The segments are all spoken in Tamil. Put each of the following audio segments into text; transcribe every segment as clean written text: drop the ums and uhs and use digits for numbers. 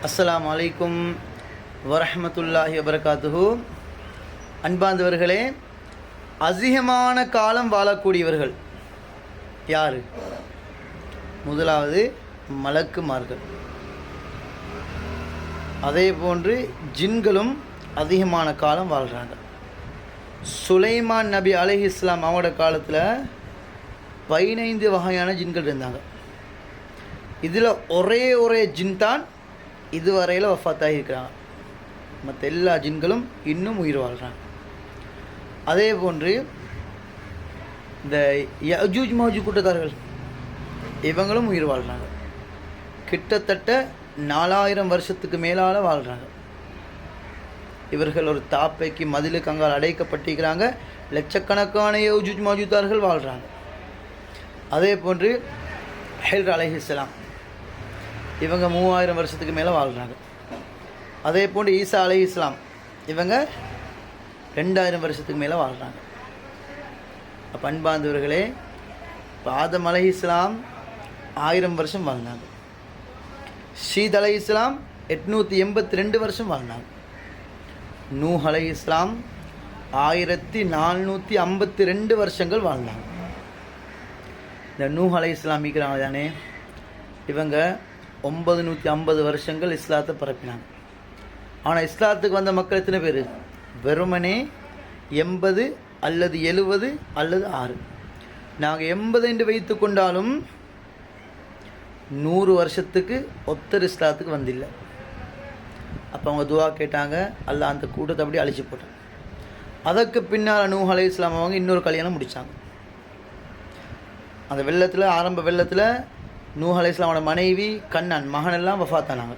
அஸ்ஸலாமு அலைக்கும் வரஹ்மத்துல்லாஹி வபரகாத்துஹு. அன்பார்ந்தவர்களே, அதிகமான காலம் வாழக்கூடியவர்கள் யார்? முதலாவது மலக்குமார்கள், அதே போன்று ஜின்களும் அதிகமான காலம் வாழ்கிறாங்க. சுலைமான் நபி அலைஹிஸ்ஸலாம் அவங்களோட காலத்தில் 15 வகையான ஜின்கள் இருந்தாங்க. இதில் ஒரே ஜின் தான் இதுவரையில் வஃபாத்தாகி இருக்கிறாங்க. மற்ற எல்லா ஜின்களும் இன்னும் உயிர் வாழ்கிறாங்க. அதே போன்று இந்த யஜூஜ் மஜூஜ் கூட்டத்தார்கள் இவங்களும் உயிர் வாழ்கிறாங்க. கிட்டத்தட்ட 4000 வருஷத்துக்கு மேலால் வாழ்கிறாங்க. இவர்கள் ஒரு தாப்பைக்கு மதிலுக்கு அங்கால் அடைக்கப்பட்டிருக்கிறாங்க. லட்சக்கணக்கான யஜூஜ் மஜூஜார்கள் வாழ்கிறாங்க. அதே போன்று ஹிஜ்ர் அலைஹிஸ்ஸலாம் இவங்க 3000 வருஷத்துக்கு மேலே வாழ்கிறாங்க. அதே போன்று ஈசா அலைஹிஸ்ஸலாம் இவங்க 2000 வருஷத்துக்கு மேலே வாழ்கிறாங்க. அப்போ அன்பார்ந்தவர்களே, இப்போ ஆதம் அலைஹிஸ்ஸலாம் 1000 வருஷம் வாழ்ந்தாங்க. ஷீத் அலைஹிஸ்ஸலாம் 882 வருஷம் வாழ்ந்தாங்க. நூஹ் அலைஹிஸ்ஸலாம் 1452 வருஷங்கள் வாழ்ந்தாங்க. இந்த நூஹ் அலைஹிஸ்ஸலாம் இருக்கிறாங்க தானே, இவங்க 950 வருஷங்கள் இஸ்லாத்தை பரப்பினாங்க. ஆனால் இஸ்லாத்துக்கு வந்த மக்கள் எத்தனை பேர்? வெறுமனே 80 அல்லது 70 அல்லது 6. நாங்கள் 80 என்று வைத்து கொண்டாலும் 100 வருஷத்துக்கு ஒத்தர் இஸ்லாத்துக்கு வந்தில்லை. அப்போ அவங்க துவா கேட்டாங்க, அல்லாஹ் அந்த கூட்டத்தை அப்படி அழிச்சு போட்டாங்க. அதற்கு பின்னால் நூஹ் அலைஹிஸ்ஸலாம் அவங்க இன்னொரு கல்யாணம் முடித்தாங்க. அந்த வெள்ளத்தில், ஆரம்ப வெள்ளத்தில் நூஹ் அலைஹிஸ்ஸலாமோட மனைவி கண்ணான் மகனெல்லாம் வஃபாத்தானாங்க.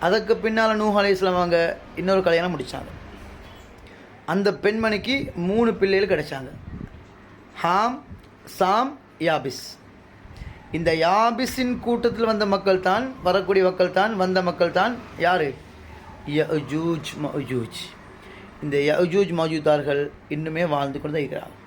அதற்கு பின்னால் நூஹ் அலைஹிஸ்ஸலாம் அவங்க இன்னொரு கல்யாணம் முடித்தாங்க. அந்த பெண்மணிக்கு 3 பிள்ளைகள் கிடைச்சாங்க. ஹாம், சாம், யாபிஸ். இந்த யாபிஸின் கூட்டத்தில் வந்த மக்கள் தான், வரக்கூடிய மக்கள் தான், வந்த மக்கள் தான் யார்? யஜூஜ் மஜூஜ். இந்த யஜூஜ் மஜூஜார்கள் இன்னுமே வாழ்ந்து கொண்டு இருக்கிறார்கள்.